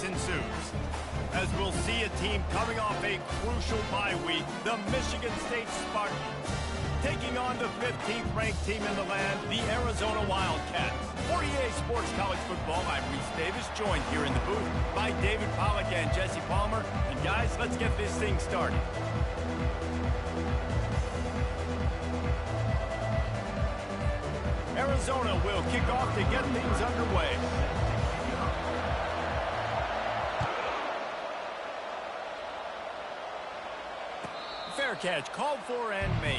ensues. As we'll see a team coming off a crucial bye week, the Michigan State Spartans, taking on the 15th ranked team in the land, the Arizona Wildcats. For EA Sports College Football, I'm Reese Davis, joined here in the booth by David Pollack and Jesse Palmer. And guys, let's get this thing started. Arizona will kick off to get things underway. Fair catch called for and made.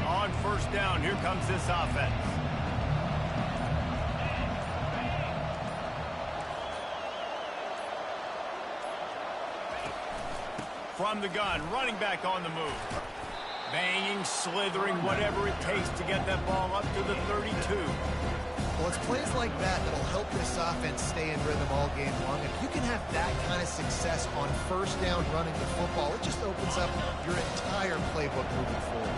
On first down, here comes this offense. From the gun, running back on the move. Banging, slithering, whatever it takes to get that ball up to the 32. Well, it's plays like that that'll help this offense stay in rhythm all game long. If you can have that kind of success on first down running the football, it just opens up your entire playbook moving forward.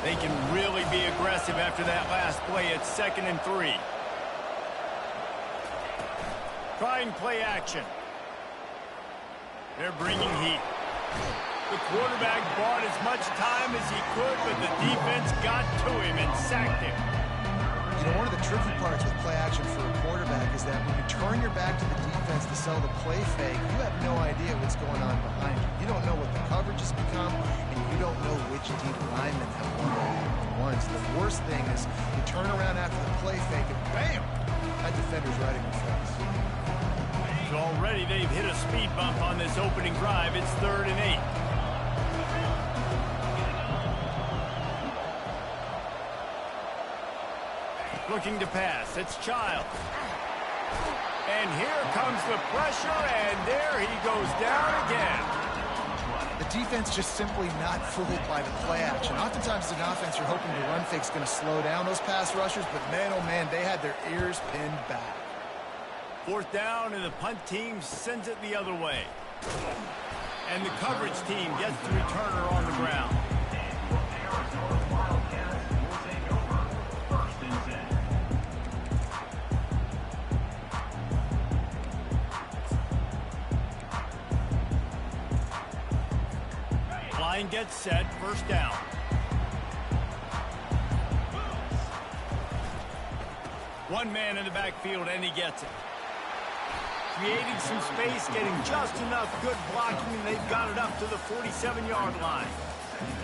They can really be aggressive after that last play. It's 2nd and 3. Trying play action. They're bringing heat. The quarterback bought as much time as he could, but the defense got to him and sacked him. You know, one of the tricky parts with play action for a quarterback is that when you turn your back to the defense to sell the play fake, you have no idea what's going on behind you. You don't know what the coverage has become, and you don't know which deep linemen have won once. The worst thing is you turn around after the play fake, and bam! That defender's right in your face. So already they've hit a speed bump on this opening drive. It's 3rd and 8. Looking to pass. It's Child. And here comes the pressure, and there he goes down again. The defense just simply not fooled by the play action. Oftentimes, an offense you're hoping the run fake's going to slow down those pass rushers, but man, oh man, they had their ears pinned back. 4th down, and the punt team sends it the other way. And the coverage team gets the returner on the ground. Line gets set, 1st down. One man in the backfield, and he gets it. Creating some space, getting just enough good blocking, and they've got it up to the 47-yard line.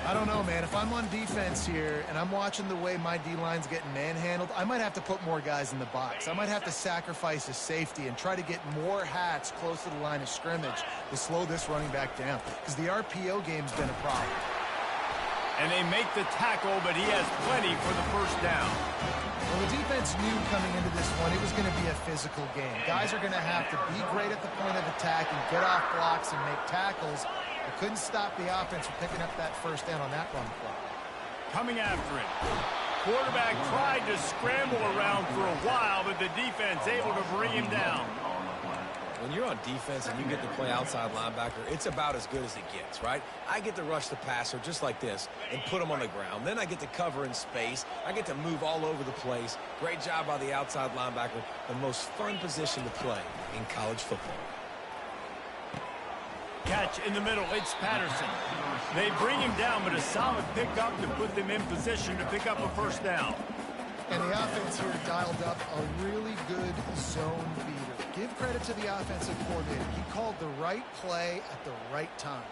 I don't know, man. If I'm on defense here and I'm watching the way my D-line's getting manhandled, I might have to put more guys in the box. I might have to sacrifice a safety and try to get more hats close to the line of scrimmage to slow this running back down, because the RPO game's been a problem. And they make the tackle, but he has plenty for the 1st down. Well, the defense knew coming into this one it was going to be a physical game. Guys are going to have to be great at the point of attack and get off blocks and make tackles. They couldn't stop the offense from picking up that 1st down on that run play. Coming after it. Quarterback tried to scramble around for a while, but the defense able to bring him down. When you're on defense and you get to play outside linebacker, it's about as good as it gets, right? I get to rush the passer just like this and put him on the ground. Then I get to cover in space. I get to move all over the place. Great job by the outside linebacker. The most fun position to play in college football. Catch in the middle. It's Patterson. They bring him down, but a solid pickup to put them in position to pick up a 1st down. And the offense here dialed up a really good zone beater. Give credit to the offensive coordinator. He called the right play at the right time.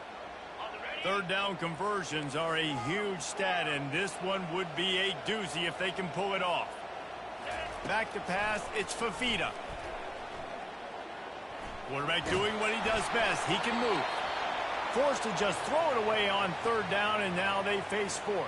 3rd down conversions are a huge stat, and this one would be a doozy if they can pull it off. Back to pass, it's Fafita. Quarterback doing what he does best. He can move. Forced to just throw it away on 3rd down, and now they face 4th.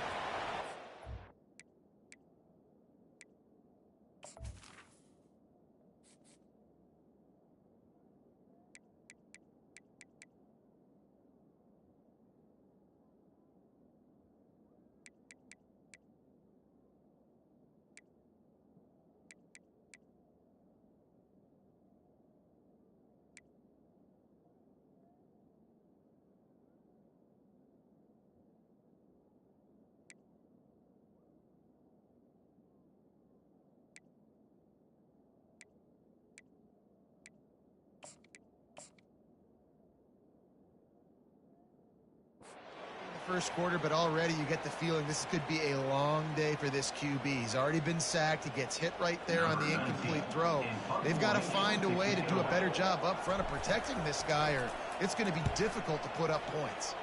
first quarter, but already you get the feeling this could be a long day for this QB. He's already been sacked. He gets hit right there on the incomplete throw. They've got to find a way to do a better job up front of protecting this guy, or it's going to be difficult to put up points.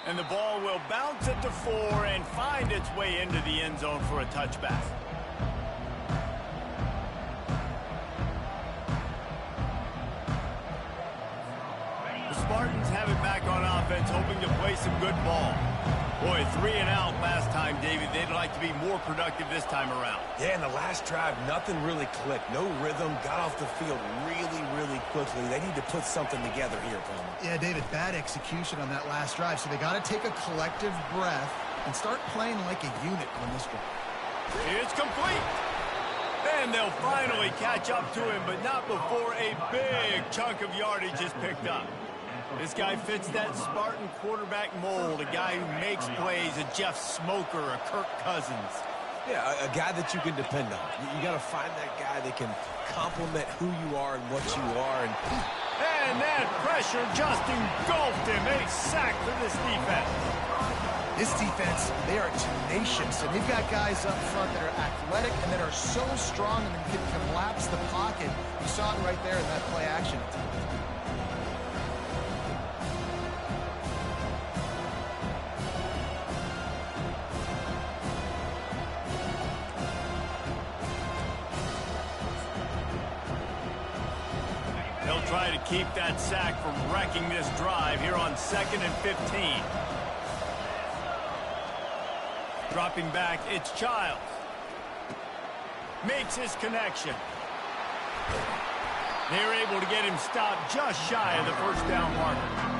And the ball will bounce at the 4 and find its way into the end zone for a touchback. The Spartans have it back on offense, hoping to play some good ball. Boy, 3 and out last time, David. They'd like to be more productive this time around. Yeah, in the last drive, nothing really clicked. No rhythm, got off the field really quickly. They need to put something together here, Palmer. Yeah, David, bad execution on that last drive, so they got to take a collective breath and start playing like a unit on this drive. It's complete. And they'll finally catch up to him, but not before a big chunk of yardage is picked up. This guy fits that Spartan quarterback mold, a guy who makes plays, a Jeff Smoker, a Kirk Cousins. Yeah, a guy that you can depend on. You got to find that guy that can complement who you are and what you are. And that pressure just engulfed him. A sack for this defense. This defense, they are tenacious, and they've got guys up front that are athletic and that are so strong and can collapse the pocket. You saw it right there in that play action. They'll try to keep that sack from wrecking this drive here on 2nd and 15. Dropping back, it's Childs. Makes his connection. They're able to get him stopped just shy of the first down marker.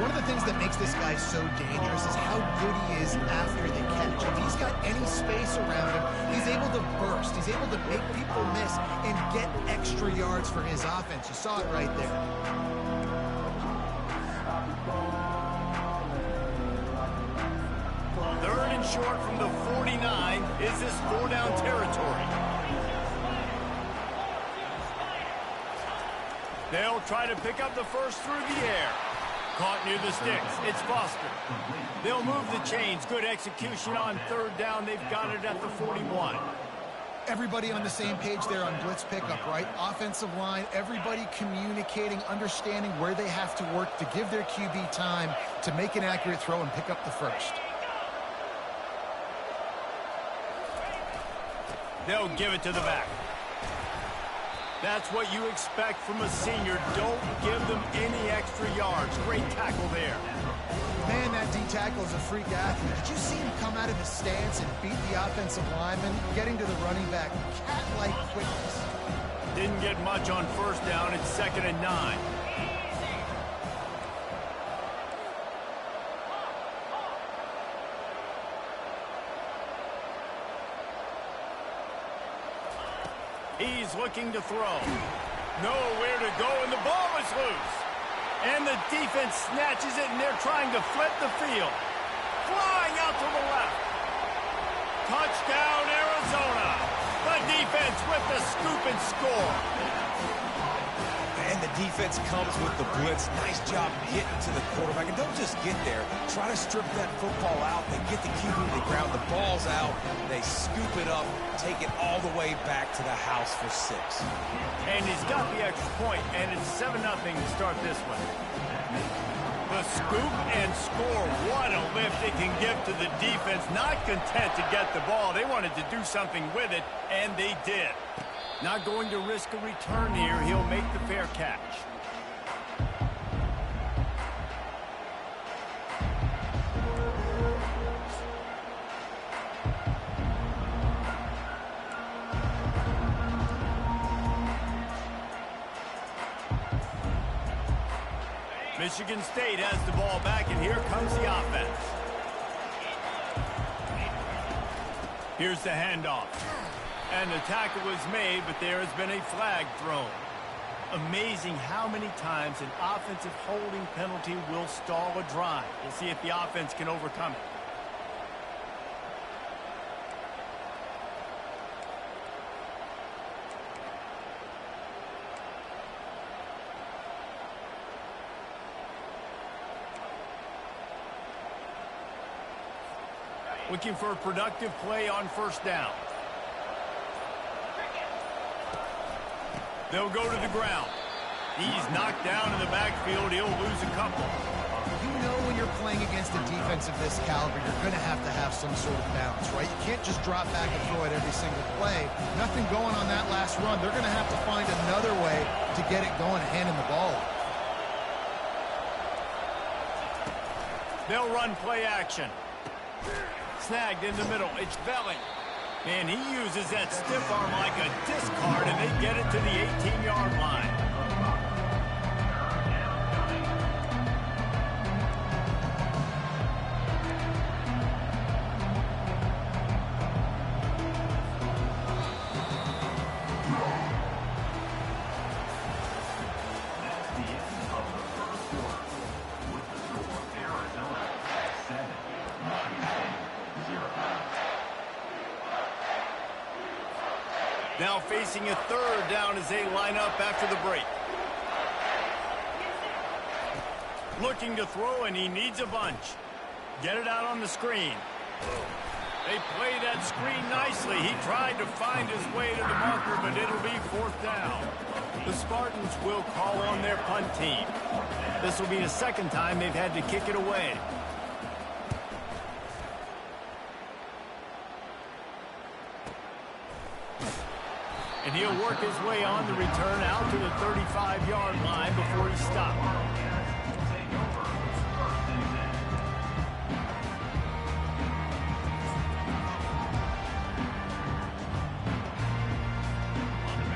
One of the things that makes this guy so dangerous is how good he is after the catch. If he's got any space around him, he's able to burst. He's able to make people miss and get extra yards for his offense. You saw it right there. Third and short from the 49. Is this 4-down territory? They'll try to pick up the first through the air. Caught near the sticks. It's Foster. They'll move the chains. Good execution on 3rd down. They've got it at the 41. Everybody on the same page there on blitz pickup, right? Offensive line, everybody communicating, understanding where they have to work to give their QB time to make an accurate throw and pick up the first. They'll give it to the back. That's what you expect from a senior. Don't give them any extra yards. Great tackle there. Man, that D-tackle is a freak athlete. Did you see him come out of his stance and beat the offensive lineman, getting to the running back? Cat-like quickness. Didn't get much on 1st down. It's 2nd and 9. He's looking to throw. Nowhere to go, and the ball is loose. And the defense snatches it, and they're trying to flip the field. Flying out to the left. Touchdown, Arizona. The defense with the scoop and score. And the defense comes with the blitz. Nice job getting to the quarterback. And don't just get there. Try to strip that football out. They get the QB to the ground. The ball's out. They scoop it up, take it all the way back to the house for 6. And he's got the extra point, and it's 7-0 to start this one. The scoop and score. What a lift it can give to the defense. Not content to get the ball. They wanted to do something with it, and they did. Not going to risk a return here. He'll make the fair catch. Michigan State has the ball back, and here comes the offense. Here's the handoff. And the tackle was made, but there has been a flag thrown. Amazing how many times an offensive holding penalty will stall a drive. We'll see if the offense can overcome it. Looking for a productive play on first down. They'll go to the ground. He's knocked down in the backfield. He'll lose a couple. You know when you're playing against a defense of this caliber, you're going to have some sort of balance, right? You can't just drop back and throw it every single play. Nothing going on that last run. They're going to have to find another way to get it going and handing the ball off. They'll run play action. Snagged in the middle. It's Belling. And he uses that stiff arm like a discard, and they get it to the 18-yard line. Now facing a third down as they line up after the break. Looking to throw, and he needs a bunch. Get it out on the screen. They play that screen nicely. He tried to find his way to the marker, but it'll be fourth down. The Spartans will call on their punt team. This will be the second time they've had to kick it away. And he'll work his way on the return out to the 35-yard line before he stopped.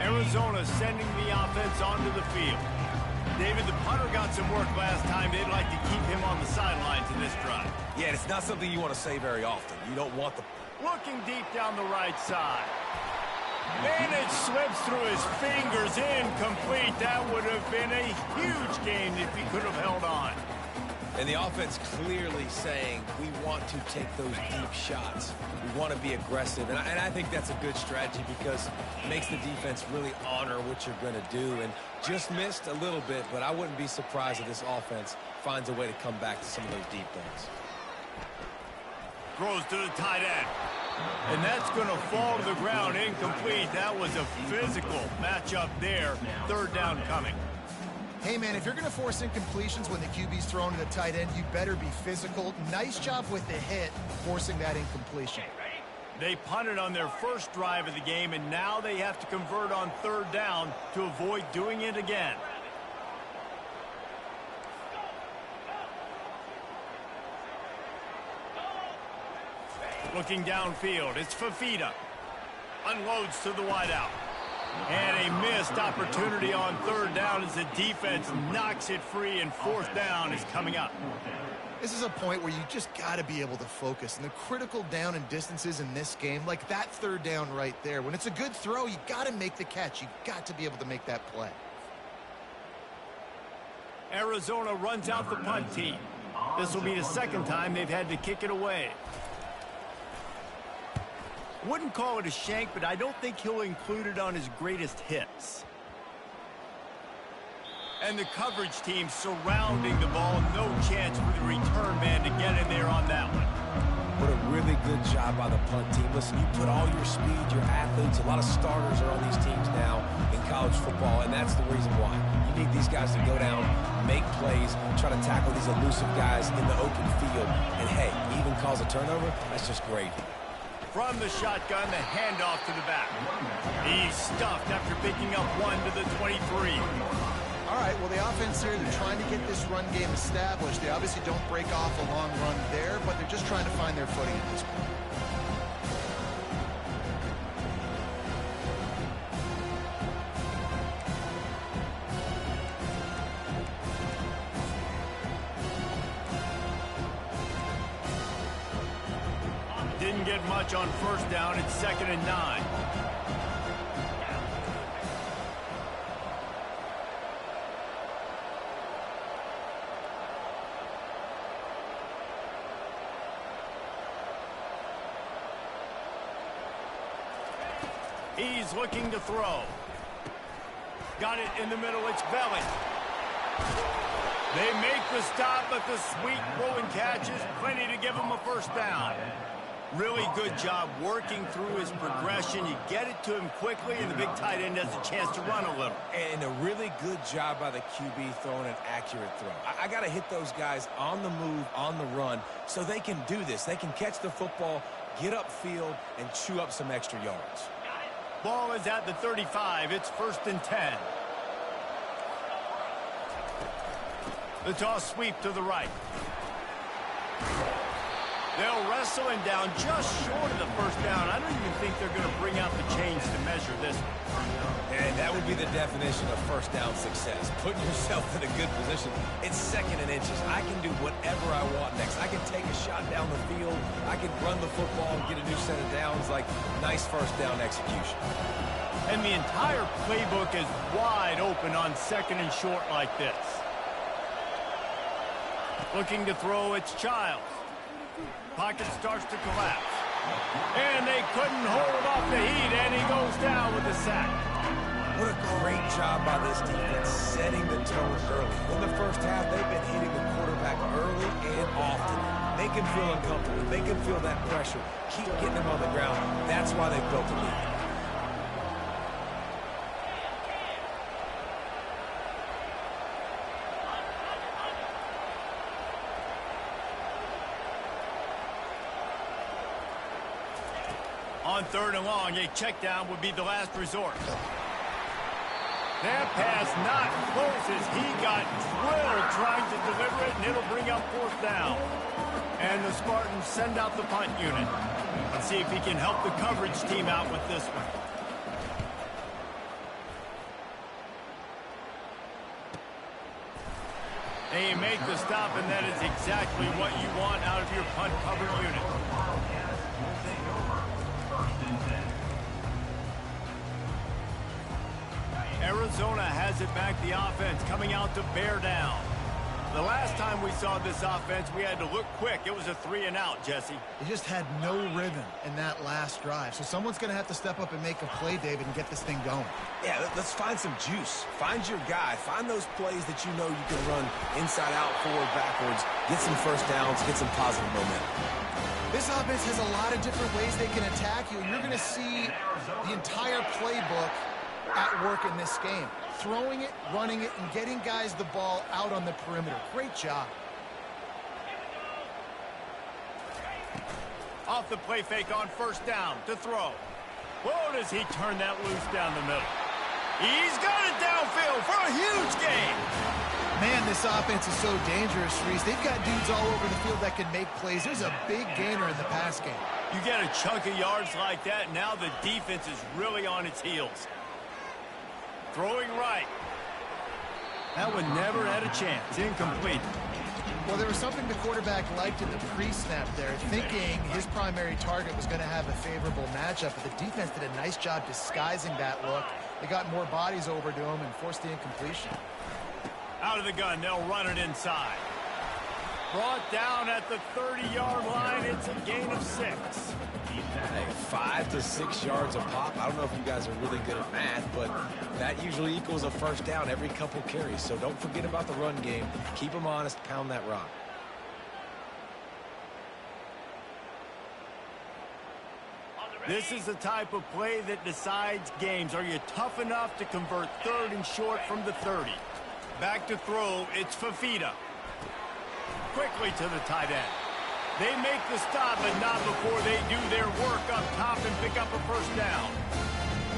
Arizona sending the offense onto the field. David, the punter got some work last time. They'd like to keep him on the sidelines in this drive. Yeah, it's not something you want to say very often. You don't want the... Looking deep down the right side. And it slips through his fingers, incomplete. That would have been a huge gain if he could have held on. And the offense clearly saying, we want to take those deep shots. We want to be aggressive. And I think that's a good strategy because it makes the defense really honor what you're going to do. And just missed a little bit, but I wouldn't be surprised if this offense finds a way to come back to some of those deep things. Throws to the tight end. And that's going to fall to the ground incomplete. That was a physical matchup there. Third down coming. Hey, man, if you're going to force incompletions when the QB's thrown to the tight end, you better be physical. Nice job with the hit, forcing that incompletion. They punted on their first drive of the game, and now they have to convert on third down to avoid doing it again. Looking downfield, it's Fafita. Unloads to the wideout. And a missed opportunity on third down as the defense knocks it free, and fourth down is coming up. This is a point where you just got to be able to focus. And the critical down and distances in this game, like that third down right there, when it's a good throw, you got to make the catch. You got to be able to make that play. Arizona runs out the punt team. This will be the second time they've had to kick it away. Wouldn't call it a shank, but I don't think he'll include it on his greatest hits. And the coverage team surrounding the ball. No chance for the return man to get in there on that one. What a really good job by the punt team. Listen, you put all your speed, your athletes, a lot of starters are on these teams now in college football, and that's the reason why. You need these guys to go down, make plays, try to tackle these elusive guys in the open field. And, hey, even cause a turnover, that's just great. From the shotgun, the handoff to the back. He's stuffed after picking up one to the 23. All right, well, the offense here, they're trying to get this run game established. They obviously don't break off a long run there, but they're just trying to find their footing at this point. Didn't get much on first down. It's 2nd and 9. He's looking to throw. Got it in the middle. It's Belling. They make the stop, but the sweet throw and catch is plenty to give him a first down. Really good job working through his progression. You get it to him quickly, and the big tight end has a chance to run a little. And a really good job by the QB throwing an accurate throw. I got to hit those guys on the move, on the run, so they can do this. They can catch the football, get upfield, and chew up some extra yards. Ball is at the 35. It's 1st and 10. The toss sweep to the right. They'll wrestle him down just short of the first down. I don't even think they're going to bring out the chains to measure this one. And that would be the definition of first down success. Putting yourself in a good position. It's 2nd and inches. I can do whatever I want next. I can take a shot down the field. I can run the football and get a new set of downs. Like, nice first down execution. And the entire playbook is wide open on 2nd and short like this. Looking to throw, it's Childs. Pocket starts to collapse. And they couldn't hold off the heat, and he goes down with a sack. What a great job by this defense, setting the tone early. In the first half, they've been hitting the quarterback early and often. Make him feel uncomfortable. Make him feel that pressure. Keep getting him on the ground. That's why they've built a lead. On 3rd and long, a check down would be the last resort. That pass not close as he got drilled trying to deliver it, and it'll bring up 4th down. And the Spartans send out the punt unit. Let's see if he can help the coverage team out with this one. And you make the stop, and that is exactly what you want out of your punt cover unit. Arizona has it back, the offense coming out to bear down. The last time we saw this offense, we had to look quick. It was a 3-and-out, Jesse. They just had no rhythm in that last drive. So someone's going to have to step up and make a play, David, and get this thing going. Yeah, let's find some juice. Find your guy. Find those plays that you know you can run inside out, forward, backwards. Get some first downs. Get some positive momentum. This offense has a lot of different ways they can attack you. You're going to see the entire playbook at work in this game. Throwing it, running it, and getting guys the ball out on the perimeter. Great job. Off the play fake on 1st down to throw. Whoa, does he turn that loose down the middle. He's got it downfield for a huge gain. Man, this offense is so dangerous, Reese. They've got dudes all over the field that can make plays. There's a big gainer in the pass game. You get a chunk of yards like that, now the defense is really on its heels. Throwing right. That one never had a chance. Incomplete. Well, there was something the quarterback liked in the pre-snap there, thinking his primary target was going to have a favorable matchup, but the defense did a nice job disguising that look. They got more bodies over to him and forced the incompletion. Out of the gun, they'll run it inside. Brought down at the 30-yard line. It's a gain of 6. Hey, 5 to 6 yards a pop. I don't know if you guys are really good at math, but that usually equals a first down every couple carries. So don't forget about the run game. Keep them honest. Pound that rock. This is the type of play that decides games. Are you tough enough to convert 3rd and short from the 30? Back to throw. It's Fafita. Quickly to the tight end. They make the stop, but not before they do their work up top and pick up a first down.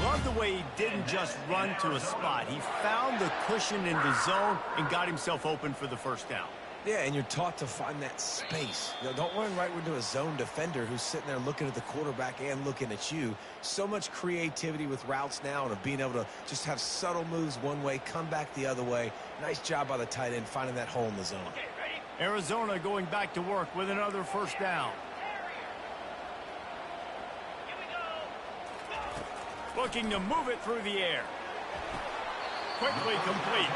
Love the way he didn't just run to a spot. He found the cushion in the zone and got himself open for the first down. Yeah, and you're taught to find that space. You know, don't run right into a zone defender who's sitting there looking at the quarterback and looking at you. So much creativity with routes now and of being able to just have subtle moves one way, come back the other way. Nice job by the tight end finding that hole in the zone. Arizona going back to work with another first down. Looking to move it through the air. Quickly complete.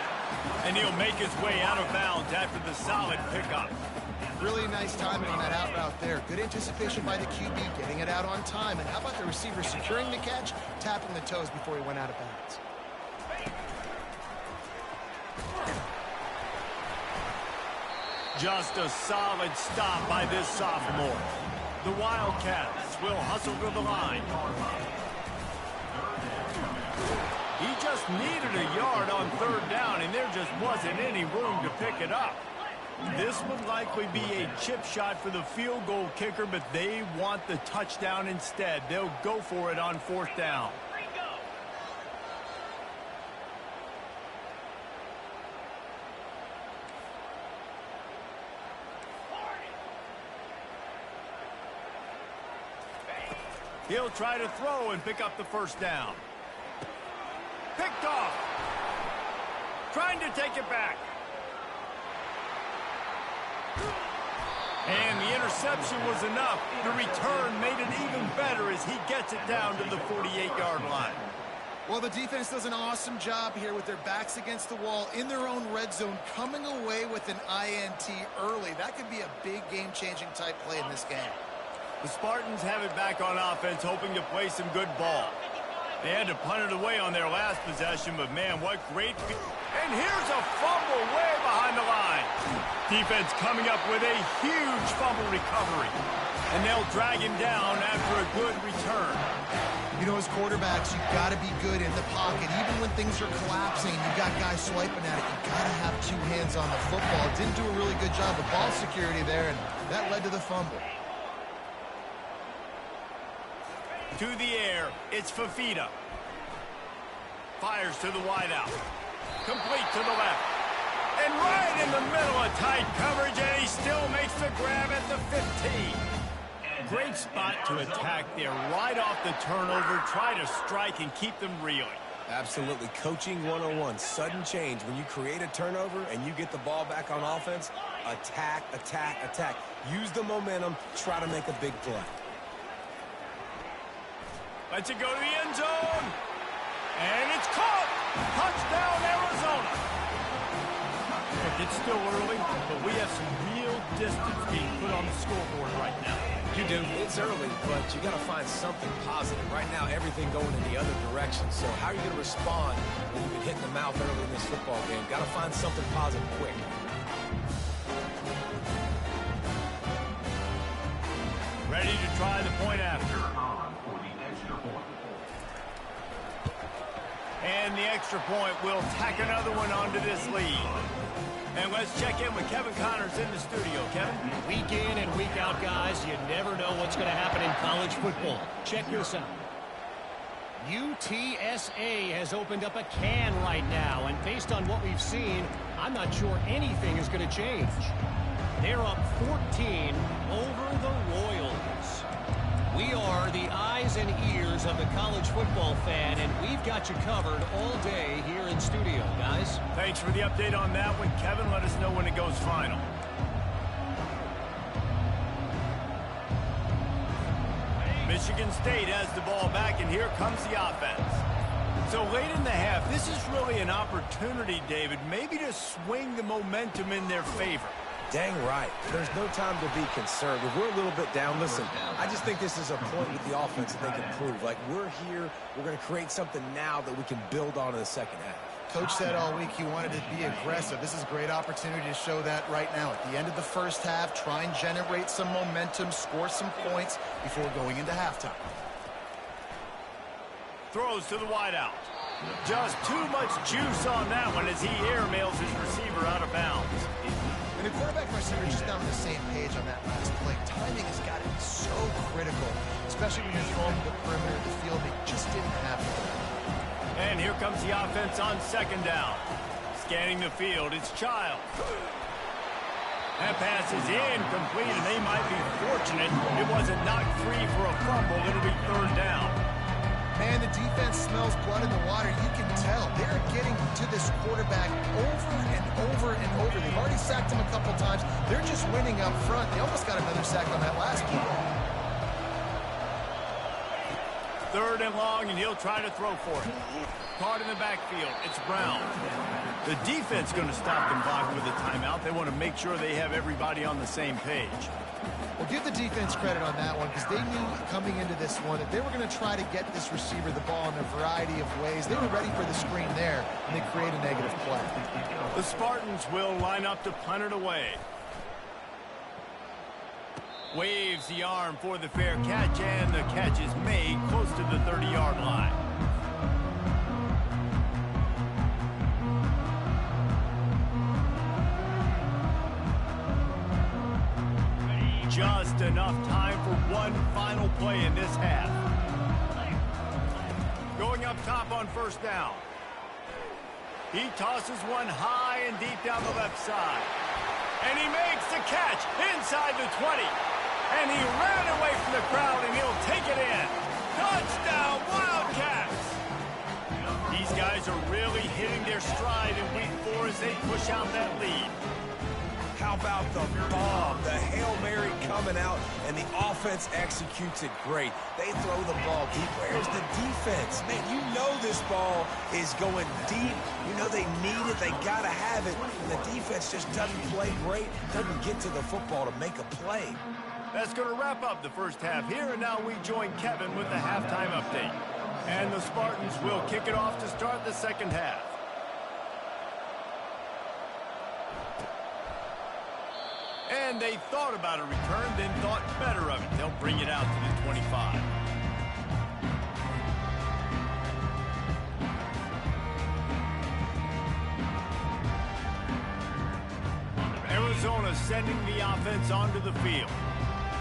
And he'll make his way out of bounds after the solid pickup. Really nice timing on that out route there. Good anticipation by the QB, getting it out on time. And how about the receiver securing the catch, tapping the toes before he went out of bounds. Just a solid stop by this sophomore. The Wildcats will hustle to the line. He just needed a yard on third down, and there just wasn't any room to pick it up. This would likely be a chip shot for the field goal kicker, but they want the touchdown instead. They'll go for it on fourth down. He'll try to throw and pick up the first down. Picked off. Trying to take it back. And the interception was enough. The return made it even better as he gets it down to the 48-yard line. Well, the defense does an awesome job here with their backs against the wall in their own red zone, coming away with an INT early. That could be a big game-changing type play in this game. The Spartans have it back on offense, hoping to play some good ball. They had to punt it away on their last possession, but man, what great... And here's a fumble way behind the line. Defense coming up with a huge fumble recovery. And they'll drag him down after a good return. You know, as quarterbacks, you've got to be good in the pocket. Even when things are collapsing, you've got guys swiping at it. You've got to have two hands on the football. Didn't do a really good job of ball security there, and that led to the fumble. To the air, it's Fafita. Fires to the wideout. Complete to the left. And right in the middle of tight coverage, and he still makes the grab at the 15. Great spot to attack there. Right off the turnover, try to strike and keep them reeling. Absolutely. Coaching 101. Sudden change. When you create a turnover and you get the ball back on offense, attack, attack, attack. Use the momentum. Try to make a big play. Lets it go to the end zone. And it's caught. Touchdown, Arizona. Look, it's still early, but we have some real distance being put on the scoreboard right now. You do. It's early, but you got to find something positive. Right now, everything going in the other direction. So how are you going to respond when you've been hitting the mouth early in this football game? Got to find something positive quick. Ready to try the point after. And the extra point will tack another one onto this lead. And let's check in with Kevin Connors in the studio. Kevin? Week in and week out, guys, you never know what's going to happen in college football. Check this out. UTSA has opened up a can right now, and based on what we've seen, I'm not sure anything is going to change. They're up 14 over the Royals. We are the eyes and ears of the college football fan, and we've got you covered all day here in studio, guys. Thanks for the update on that one, Kevin. Let us know when it goes final. Michigan State has the ball back, and here comes the offense. So late in the half, this is really an opportunity, David, maybe to swing the momentum in their favor. Dang right. There's no time to be concerned. If we're a little bit down, listen, I just think this is a point with the offense that they can prove. Like, we're here, we're going to create something now that we can build on in the second half. Coach said all week he wanted to be aggressive. This is a great opportunity to show that right now. At the end of the first half, try and generate some momentum, score some points before going into halftime. Throws to the wideout. Just too much juice on that one as he airmails his receiver out of bounds. And the quarterback and receiver just not on the same page on that last play. Timing has got to be so critical, especially when you're throwing to the perimeter of the field. They just didn't have it. And here comes the offense on second down. Scanning the field, it's Child. That pass is incomplete, and they might be fortunate it wasn't knocked free for a fumble. It'll be third down. Man, the defense smells blood in the water. You can tell. They're getting to this quarterback over and over and over. They've already sacked him a couple times. They're just winning up front. They almost got another sack on that last play. Third and long, and he'll try to throw for it. Caught in the backfield. It's Brown. The defense going to stop them blocking with a timeout. They want to make sure they have everybody on the same page. Well, give the defense credit on that one because they knew coming into this one that they were going to try to get this receiver the ball in a variety of ways. They were ready for the screen there, and they create a negative play. The Spartans will line up to punt it away. Waves the arm for the fair catch, and the catch is made close to the 30-yard line. Just enough time for one final play in this half. Going up top on first down. He tosses one high and deep down the left side. And he makes the catch inside the 20. And he ran away from the crowd, and he'll take it in. Touchdown, Wildcats! These guys are really hitting their stride in week 4 as they push out that lead. How about the bomb? The Hail Mary coming out, and the offense executes it great. They throw the ball deep. Where's the defense? Man, you know this ball is going deep. You know they need it. They got to have it. And the defense just doesn't play great, doesn't get to the football to make a play. That's going to wrap up the first half here, and now we join Kevin with the halftime update. And the Spartans will kick it off to start the second half. And they thought about a return, then thought better of it. They'll bring it out to the 25. Arizona sending the offense onto the field.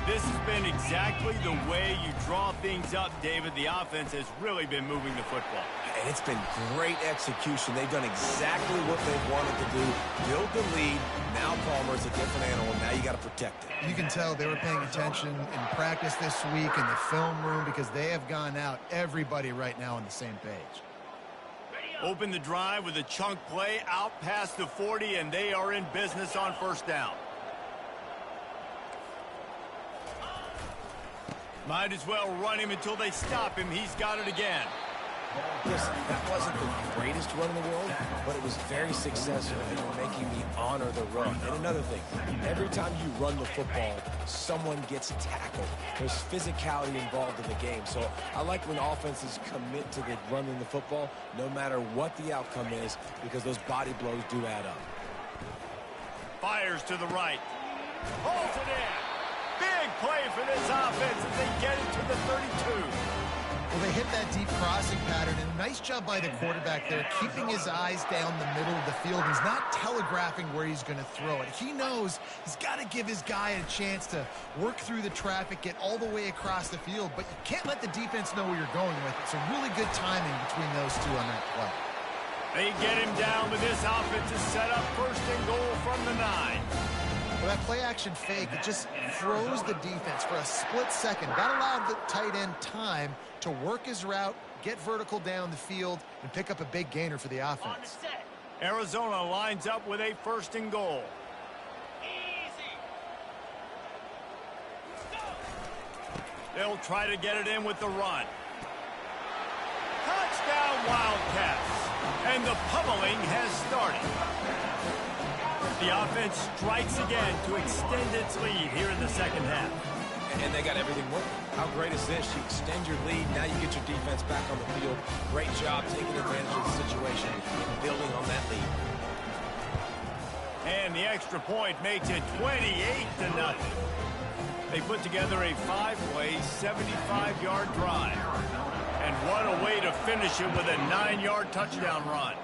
This has been exactly the way you draw things up, David. The offense has really been moving the football. And it's been great execution. They've done exactly what they wanted to do. Build the lead. Now Palmer's a different animal. Now you got to protect it. You can tell they were paying attention in practice this week in the film room because they have gone out, everybody right now on the same page. Open the drive with a chunk play out past the 40, and they are in business on first down. Might as well run him until they stop him. He's got it again. Listen, that wasn't the greatest run in the world, but it was very successful in making me honor the run. And another thing, every time you run the football, someone gets tackled. There's physicality involved in the game. So I like when offenses commit to the running the football, no matter what the outcome is, because those body blows do add up. Fires to the right. Holds it in. Big play for this offense as they get it to the 32. Well, they hit that deep crossing pattern, and nice job by the quarterback there, keeping his eyes down the middle of the field. He's not telegraphing where he's going to throw it. He knows he's got to give his guy a chance to work through the traffic, get all the way across the field, but you can't let the defense know where you're going with it. So really good timing between those two on that play. They get him down, but this offense is set up first and goal from the 9. Well, that play-action fake, it just froze the defense for a split second. That allowed the tight end time to work his route, get vertical down the field, and pick up a big gainer for the offense. Arizona lines up with a first and goal. They'll try to get it in with the run. Touchdown, Wildcats. And the pummeling has started. The offense strikes again to extend its lead here in the second half. And they got everything working. How great is this? You extend your lead, now you get your defense back on the field. Great job taking advantage of the situation and building on that lead. And the extra point makes it 28-0. They put together a 5-play, 75-yard drive. And what a way to finish it with a 9-yard touchdown run.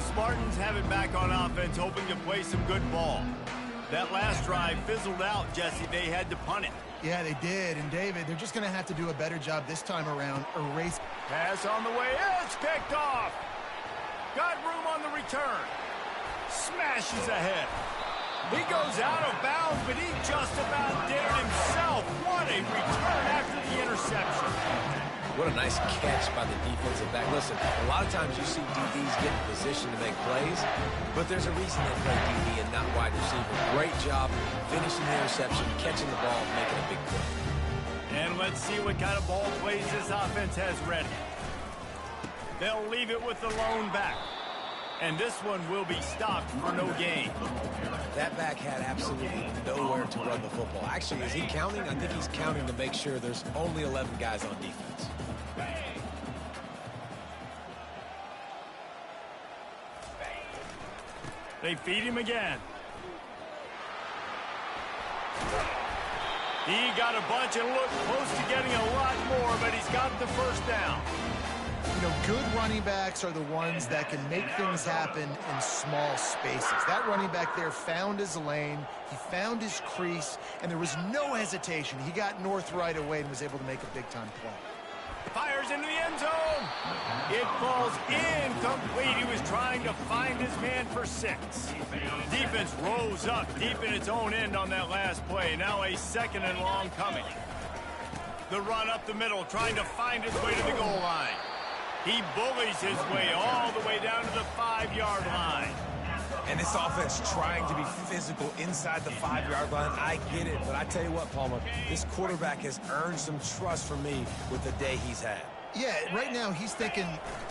Spartans have it back on offense, hoping to play some good ball. That last drive fizzled out, Jesse. They had to punt it. Yeah, they did. And, David, they're just going to have to do a better job this time around. Erase. Pass on the way. It's picked off. Got room on the return. Smashes ahead. He goes out of bounds, but he just about did it himself. What a return after the interception. What a nice catch by the defensive back. Listen, a lot of times you see DBs get in position to make plays, but there's a reason they play DB and not wide receiver. Great job finishing the interception, catching the ball, making a big play. And let's see what kind of ball plays this offense has ready. They'll leave it with the lone back. And this one will be stopped for no gain. That back had absolutely nowhere to run the football. Actually, is he counting? I think he's counting to make sure there's only 11 guys on defense. They feed him again. He got a bunch and looked close to getting a lot more, but he's got the first down. You know, good running backs are the ones that can make things happen in small spaces. That running back there found his lane, he found his crease, and there was no hesitation. He got north right away and was able to make a big-time play. Fires into the end zone. It falls incomplete. He was trying to find his man for 6. Defense rose up deep in its own end on that last play. Now a 2nd and long coming. The run up the middle, trying to find his way to the goal line. He bullies his way all the way down to the 5-yard line. And this offense trying to be physical inside the 5-yard line. I get it, but I tell you what, Palmer, this quarterback has earned some trust from me with the day he's had. Yeah, right now he's thinking,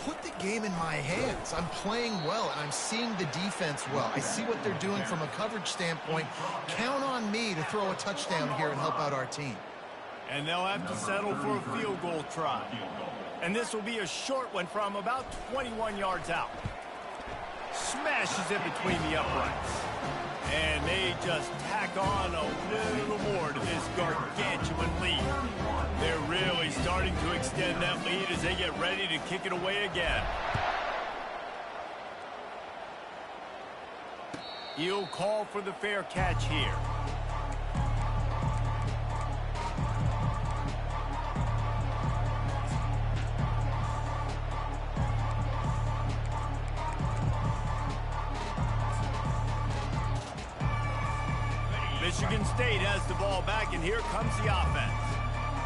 put the game in my hands. I'm playing well, and I'm seeing the defense well. I see what they're doing from a coverage standpoint. Count on me to throw a touchdown here and help out our team. And they'll have to settle for a field goal try. And this will be a short one from about 21 yards out. Smashes it between the uprights. And they just tack on a little more to this gargantuan lead. They're really starting to extend that lead as they get ready to kick it away again. He'll call for the fair catch here. Michigan State has the ball back, and here comes the offense.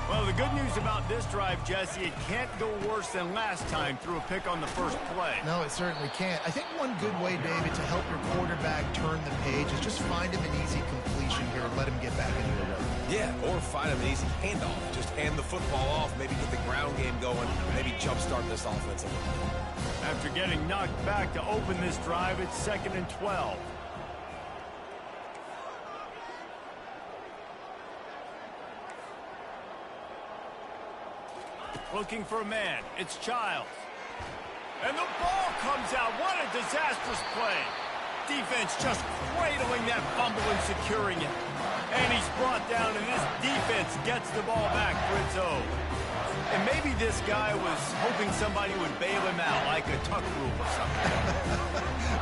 Well, the good news about this drive, Jesse, it can't go worse than last time through a pick on the first play. No, it certainly can't. I think one good way, David, to help your quarterback turn the page is just find him an easy completion here and let him get back into the rhythm. Yeah, or find him an easy handoff. Just hand the football off, maybe get the ground game going, maybe jumpstart this offense a little bit. After getting knocked back to open this drive, it's 2nd and 12. Looking for a man. It's Childs. And the ball comes out. What a disastrous play. Defense just cradling that fumble and securing it. And he's brought down, and this defense gets the ball back for its own. And maybe this guy was hoping somebody would bail him out like a tuck rule or something.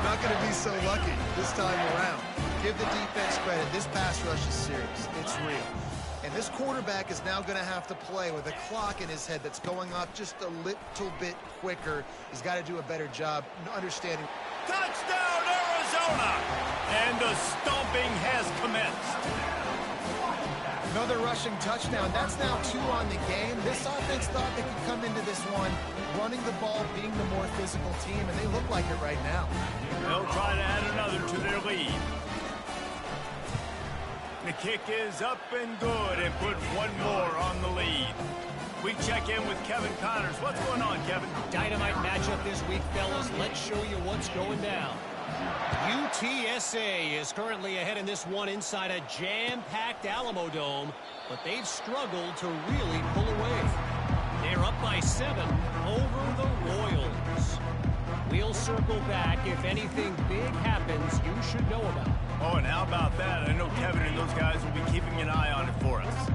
Not going to be so lucky this time around. Give the defense credit. This pass rush is serious. It's real. And this quarterback is now going to have to play with a clock in his head that's going off just a little bit quicker. He's got to do a better job understanding. Touchdown, Arizona! And the stomping has commenced. Another rushing touchdown. That's now 2 on the game. This offense thought they could come into this one running the ball, being the more physical team, and they look like it right now. They'll try to add another to their lead. The kick is up and good and put one more on the lead. We check in with Kevin Connors. What's going on, Kevin? Dynamite matchup this week, fellas. Let's show you what's going down. UTSA is currently ahead in this one inside a jam-packed Alamo Dome, but they've struggled to really pull away. They're up by 7 over the Royals. We'll circle back if anything big happens you should know about. Oh, and how about that? I know Kevin and those guys will be keeping an eye on it for us.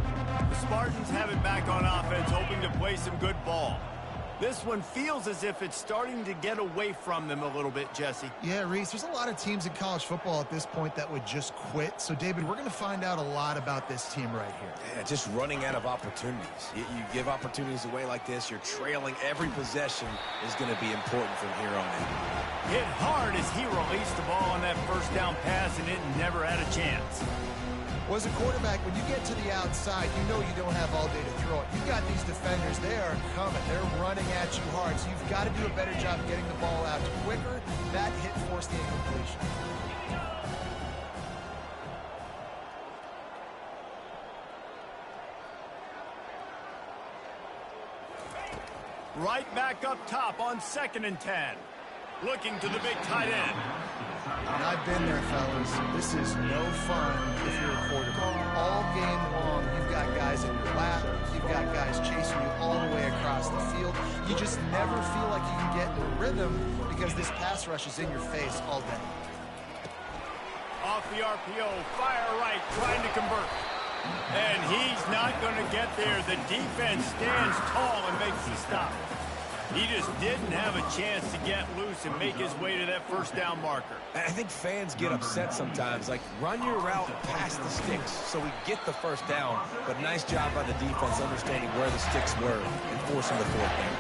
The Spartans have it back on offense, hoping to play some good ball. This one feels as if it's starting to get away from them a little bit, Jesse. Yeah, Reese, there's a lot of teams in college football at this point that would just quit. So, David, we're going to find out a lot about this team right here. Yeah, just running out of opportunities. You give opportunities away like this, you're trailing. Every possession is going to be important from here on in. Hit hard as he released the ball on that first down pass, and it never had a chance. Well, as a quarterback, when you get to the outside, you know you don't have all day to throw it. You've got these defenders. They are coming. They're running at you hard. So you've got to do a better job getting the ball out quicker. That hit forced the incompletion. Right back up top on 2nd and 10. Looking to the big tight end. And I've been there, fellas. This is no fun if you're a quarterback. All game long, you've got guys in your lap. You've got guys chasing you all the way across the field. You just never feel like you can get in a rhythm because this pass rush is in your face all day. Off the RPO, fire right, trying to convert. And he's not going to get there. The defense stands tall and makes the stop. He just didn't have a chance to get loose and make his way to that first down marker. I think fans get upset sometimes. Like, run your route past the sticks so we get the first down. But nice job by the defense understanding where the sticks were and forcing the 4th down.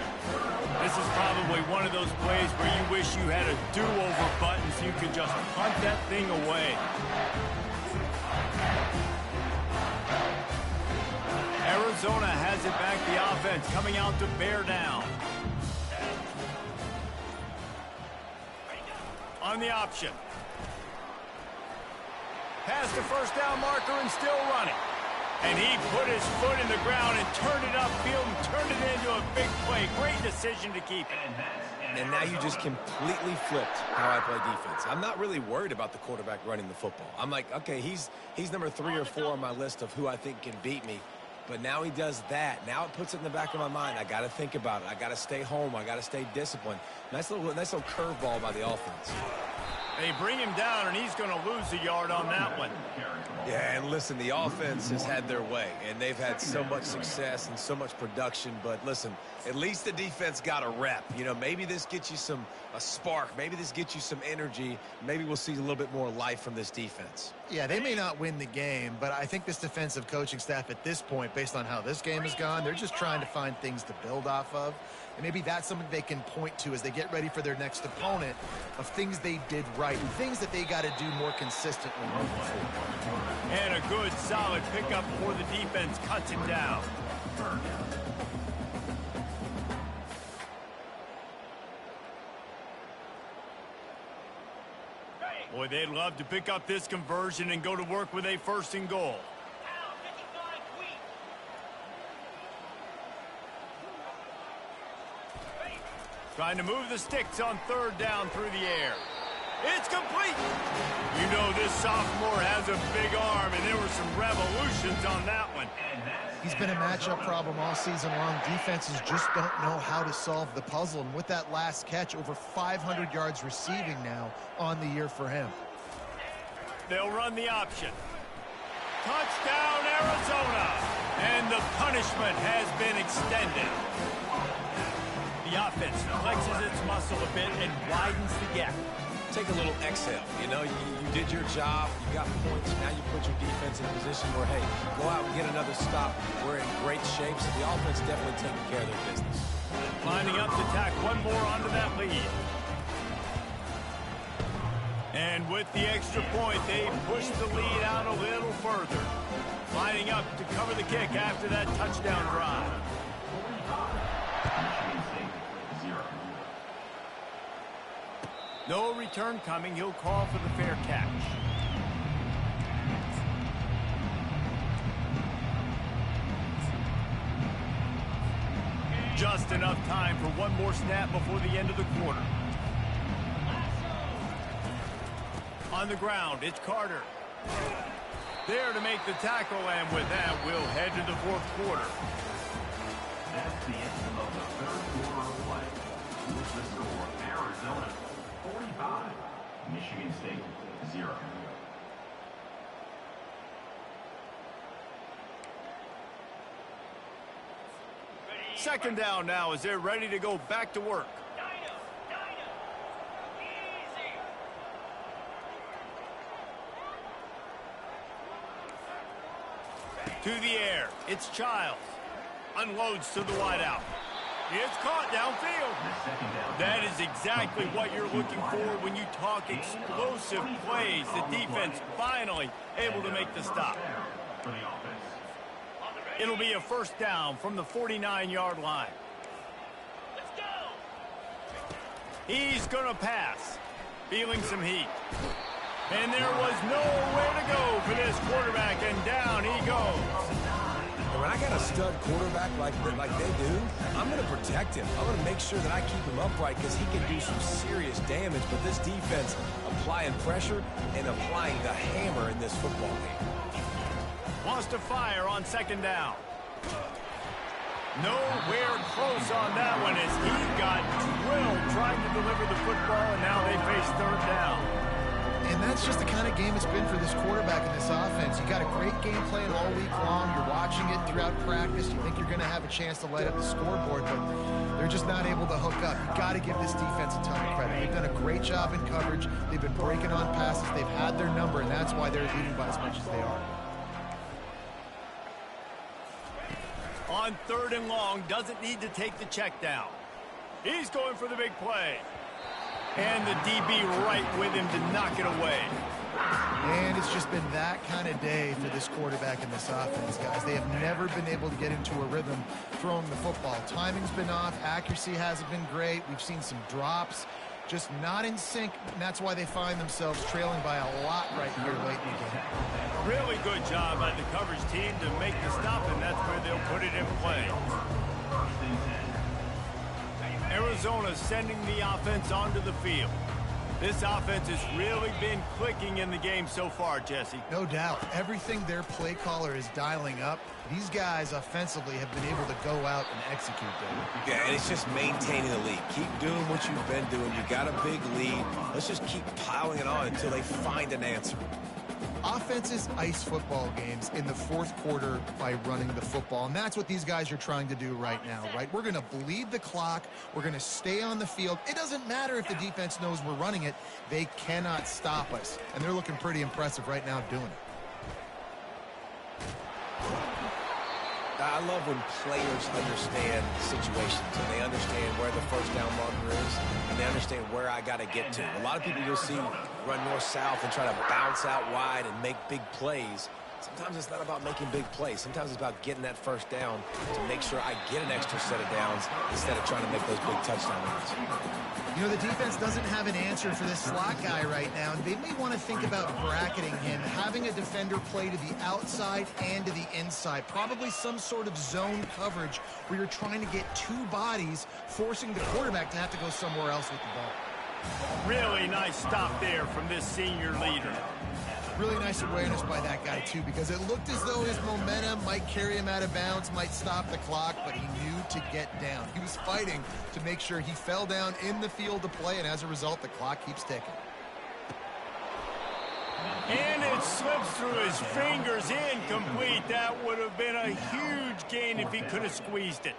This is probably one of those plays where you wish you had a do-over button so you could just punt that thing away. Arizona has it back, the offense coming out to bear down. On the option. Past the first down marker and still running. And he put his foot in the ground and turned it upfield and turned it into a big play. Great decision to keep it. And now you just completely flipped how I play defense. I'm not really worried about the quarterback running the football. I'm like, okay, he's number 3 or 4 on my list of who I think can beat me. But now he does that. Now it puts it in the back of my mind. I got to think about it. I got to stay home. I got to stay disciplined. Nice little curveball by the offense. They bring him down, and he's going to lose a yard on that one. Yeah, and listen, the offense has had their way, and they've had so much success and so much production. But listen, at least the defense got a rep. You know, maybe this gets you a spark. Maybe this gets you some energy. Maybe we'll see a little bit more life from this defense. Yeah, they may not win the game, but I think this defensive coaching staff at this point, based on how this game has gone, they're just trying to find things to build off of. And maybe that's something they can point to as they get ready for their next opponent of things they did right and things that they got to do more consistently moving forward. And a good, solid pickup before the defense cuts him down. Boy, they'd love to pick up this conversion and go to work with a 1st and goal. Trying to move the sticks on 3rd down through the air. It's complete. You know this sophomore has a big arm, and there were some revolutions on that one. He's been a matchup problem all season long. Defenses just don't know how to solve the puzzle. And with that last catch, over 500 yards receiving now on the year for him. They'll run the option. Touchdown, Arizona. And the punishment has been extended. The offense flexes its muscle a bit and widens the gap. Take a little exhale. You know, you did your job. You got points. Now you put your defense in a position where, hey, go out and get another stop. We're in great shape, so the offense definitely taking care of their business. Lining up to tack one more onto that lead. And with the extra point, they push the lead out a little further. Lining up to cover the kick after that touchdown drive. No return coming. He'll call for the fair catch. Just enough time for one more snap before the end of the quarter. On the ground, it's Carter. There to make the tackle, and with that, we'll head to the 4th quarter. That's the end of the 3rd quarter of play. With the score, Arizona 45, Michigan State 0. Second down now as they're ready to go back to work. To the air, it's Childs. Unloads to the wideout. It's caught downfield. That is exactly what you're looking for when you talk explosive plays. The defense finally able to make the stop. It'll be a 1st down from the 49-yard line. Let's go. He's going to pass. Feeling some heat. And there was nowhere to go for this quarterback, and down he goes. when I got a stud quarterback like they do, I'm going to protect him. I'm going to make sure that I keep him upright because he can do some serious damage. But this defense applying pressure and applying the hammer in this football game. Wants to fire on second down. Nowhere close on that one as he got drilled trying to deliver the football, and now they face third down. And that's just the kind of game it's been for this quarterback in this offense. You got a great game plan all week long. You're watching it throughout practice. You think you're going to have a chance to light up the scoreboard, but they're just not able to hook up. You got to give this defense a ton of credit. They've done a great job in coverage. They've been breaking on passes. They've had their number, and that's why they're leading by as much as they are. On third and long, doesn't need to take the check down. He's going for the big play. And the DB right with him to knock it away. And it's just been that kind of day for this quarterback in this offense, guys. They have never been able to get into a rhythm throwing the football. Timing's been off. Accuracy hasn't been great. We've seen some drops. Just not in sync, and that's why they find themselves trailing by a lot right here late in the game. Really good job by the coverage team to make the stop, and that's where they'll put it in play. Arizona sending the offense onto the field. This offense has really been clicking in the game so far, Jesse. No doubt. Everything their play caller is dialing up, these guys offensively have been able to go out and execute them. Yeah, and it's just maintaining the lead. Keep doing what you've been doing. You got a big lead. Let's just keep piling it on until they find an answer. Offenses ice football games in the fourth quarter by running the football, and that's what these guys are trying to do right now, right? We're going to bleed the clock. We're going to stay on the field. It doesn't matter if the defense knows we're running it. They cannot stop us, and they're looking pretty impressive right now doing it. I love when players understand situations and they understand where the first down marker is and they understand where I got to get to. A lot of people you'll see run north-south and try to bounce out wide and make big plays. Sometimes it's not about making big plays. Sometimes it's about getting that first down to make sure I get an extra set of downs instead of trying to make those big touchdown runs. You know, the defense doesn't have an answer for this slot guy right now. They may want to think about bracketing him, having a defender play to the outside and to the inside. Probably some sort of zone coverage where you're trying to get two bodies, forcing the quarterback to have to go somewhere else with the ball. Really nice stop there from this senior leader. Really nice awareness by that guy, too, because it looked as though his momentum might carry him out of bounds, might stop the clock, but he knew to get down. He was fighting to make sure he fell down in the field to play, and as a result, the clock keeps ticking. And it slips through his fingers, incomplete. That would have been a huge gain if he could have squeezed it.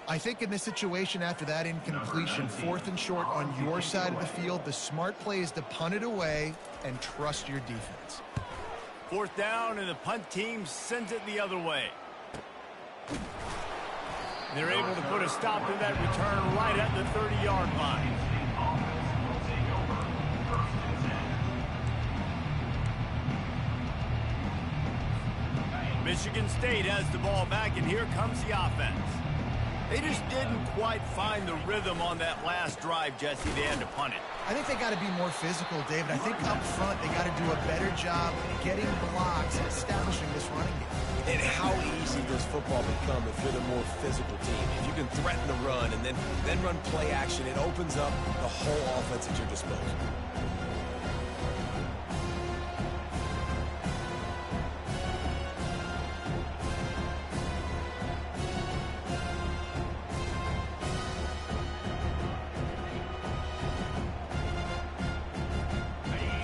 I think in this situation, after that incompletion, fourth and short on your side of the field, the smart play is to punt it away and trust your defense. Fourth down, and the punt team sends it the other way. They're able to put a stop to that return right at the 30-yard line. Michigan State has the ball back, and here comes the offense. They just didn't quite find the rhythm on that last drive, Jesse. They had to punt it. I think they got to be more physical, David. I think up front they got to do a better job getting blocks and establishing this running game. And how easy does football become if you're the more physical team? If you can threaten the run and then run play action, it opens up the whole offense at your disposal.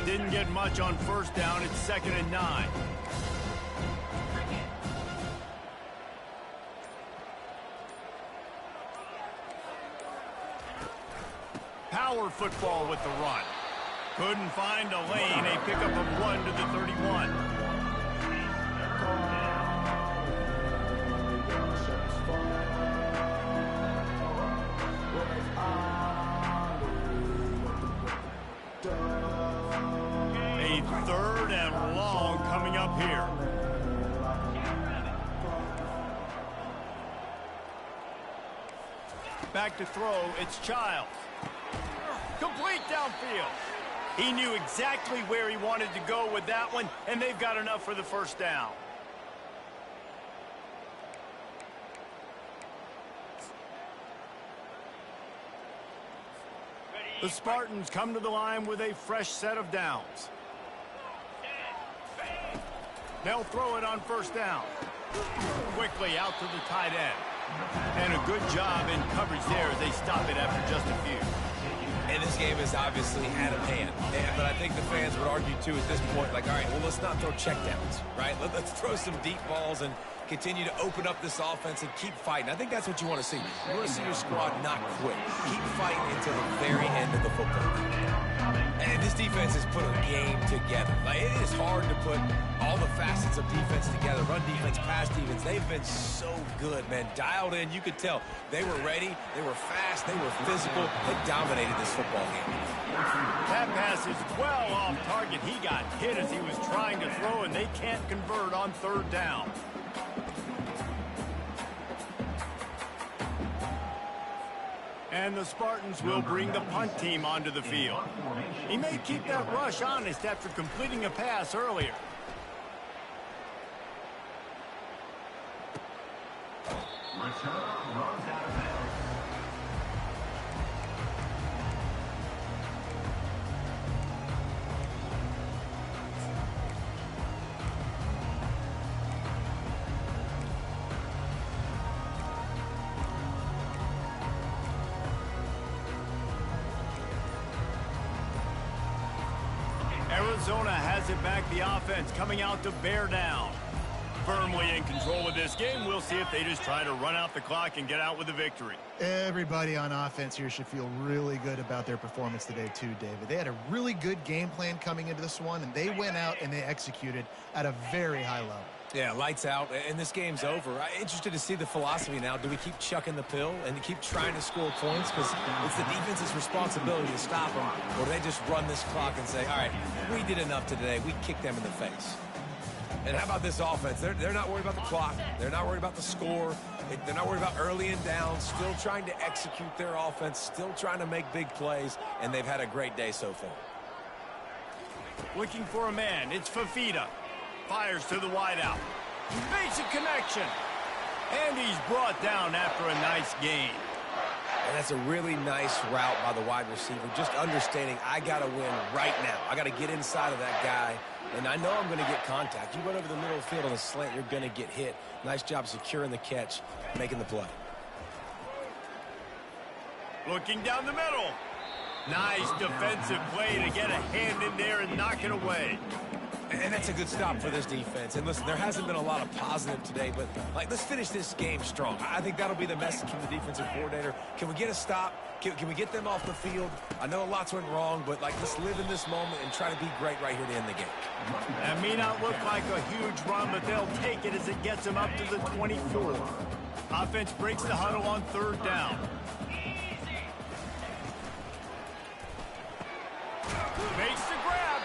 Didn't get much on first down. It's 2nd and 9. Power football with the run. Couldn't find a lane. A pickup of 1 to the 31. Third and long coming up here. Back to throw, it's Childs. Complete downfield. He knew exactly where he wanted to go with that one, and they've got enough for the first down. The Spartans come to the line with a fresh set of downs. They'll throw it on first down. Quickly out to the tight end. And a good job in coverage there as they stop it after just a few. And this game is obviously out of hand. But I think the fans would argue, too, at this point, like, all right, well, let's not throw checkdowns, right? Let's throw some deep balls and continue to open up this offense and keep fighting. I think that's what you want to see. You want to see your squad not quit. Keep fighting until the very end of the football game. And this defense has put a game together. Like, it is hard to put all the facets of defense together. Run defense, pass defense. They've been so good, man. Dialed in. You could tell they were ready. They were fast. They were physical. They dominated this football game. That pass is well off target. He got hit as he was trying to throw, and they can't convert on third down. And the Spartans will bring the punt team onto the field. He may keep that rush honest after completing a pass earlier. Return runs out of bounds. Arizona has it back. The offense coming out to bear down. Firmly in control of this game. We'll see if they just try to run out the clock and get out with a victory. Everybody on offense here should feel really good about their performance today too, David. They had a really good game plan coming into this one, and they went out and they executed at a very high level. Yeah, lights out, and this game's over. I'm interested to see the philosophy now. Do we keep chucking the pill and keep trying to score points? Because it's the defense's responsibility to stop them, or do they just run this clock and say, all right, we did enough today. We kicked them in the face. And how about this offense? They're not worried about the clock. They're not worried about the score. They're not worried about early and down. Still trying to execute their offense. Still trying to make big plays. And they've had a great day so far. Looking for a man. It's Fafita. Fires to the wideout. Basic connection. And he's brought down after a nice gain. And that's a really nice route by the wide receiver. Just understanding I got to win right now. I got to get inside of that guy. And I know I'm going to get contact. You run over the middle of the field on a slant, you're going to get hit. Nice job securing the catch, making the play. Looking down the middle. Nice defensive play to get a hand in there and knock it away. And that's a good stop for this defense. And listen, there hasn't been a lot of positive today, but like, let's finish this game strong. I think that'll be the message from the defensive coordinator. Can we get a stop? Can we get them off the field? I know lots went wrong, but like, let's live in this moment and try to be great right here to end the game. That may not look like a huge run, but they'll take it as it gets them up to the 24. Offense breaks the huddle on third down. Makes the grab.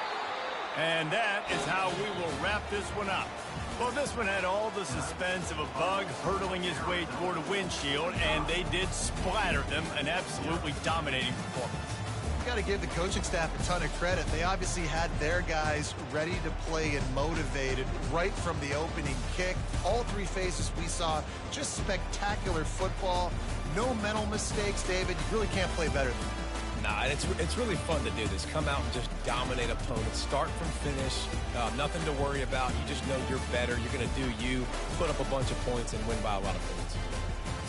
And that is how we will wrap this one up. Well, this one had all the suspense of a bug hurtling his way toward a windshield, and they did splatter them. An absolutely dominating performance. You got to give the coaching staff a ton of credit. They obviously had their guys ready to play and motivated right from the opening kick. All three phases we saw, just spectacular football. No mental mistakes, David. You really can't play better than that. Nah, it's really fun to do this. Come out and just dominate opponents. Start from finish. Nothing to worry about. You just know you're better. You're going to do you, put up a bunch of points, and win by a lot of points.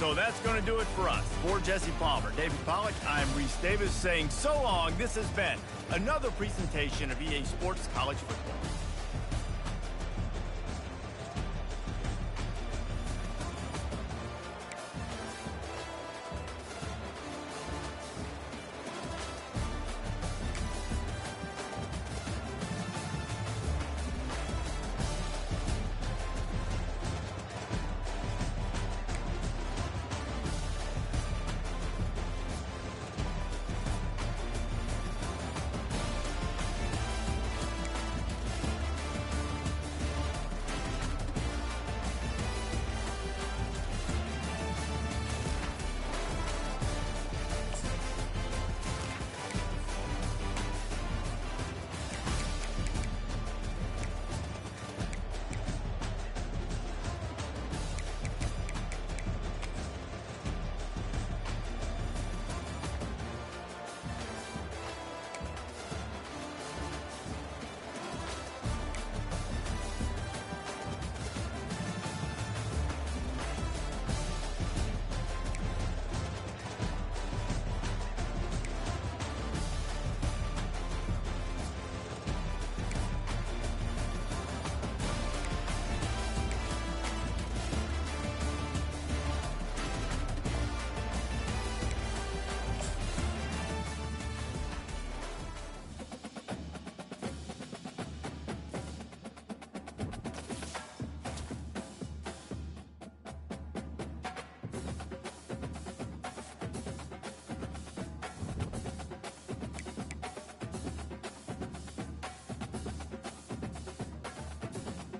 So that's going to do it for us. For Jesse Palmer, David Pollack, I'm Reese Davis saying so long. This has been another presentation of EA Sports College Football.